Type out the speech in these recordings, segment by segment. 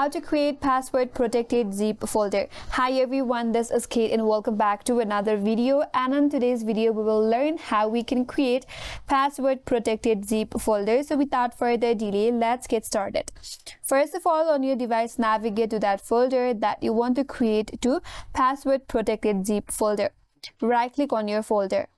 how to create password protected zip folder. Hi everyone, this is Kate and welcome back to another video. And in today's video we will learn how we can create password protected zip folder. So without further delay, let's get started. First of all, on your device, navigate to that folder that you want to create to password protected zip folder. Right click on your folder.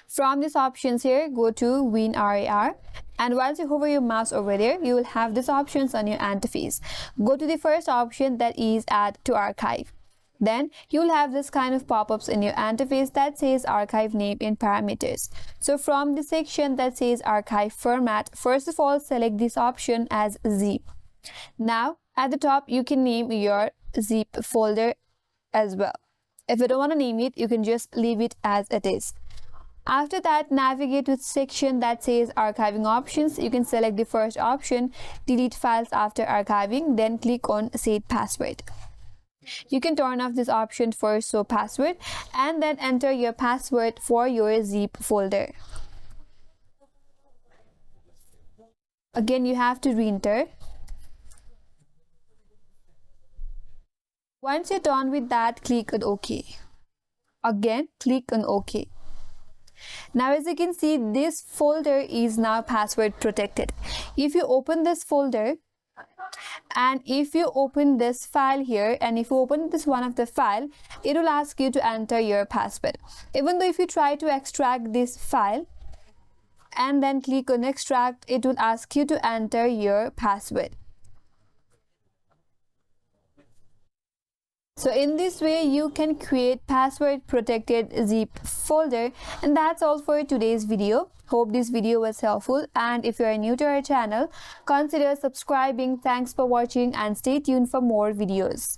From these options here, go to WinRAR, and once you hover your mouse over there, you will have these options on your interface. Go to the first option, that is add to archive. Then you will have this kind of pop-ups in your interface that says archive name and parameters. So from the section that says archive format, first of all select this option as zip. Now at the top you can name your zip folder as well. If you don't want to name it, you can just leave it as it is. After that, navigate to the section that says archiving options. You can select the first option, delete files after archiving, then click on set password. You can turn off this option for show password and then enter your password for your zip folder. Again, you have to re-enter. Once you're done with that, click on OK. Again, click on OK. Now as you can see, this folder is now password protected. If you open this folder and if you open this file here and if you open this one of the file, it will ask you to enter your password. Even though if you try to extract this file and then click on extract, it will ask you to enter your password. So in this way you can create password protected zip folder. And that's all for today's video. Hope this video was helpful, and if you are new to our channel, consider subscribing. Thanks for watching and stay tuned for more videos.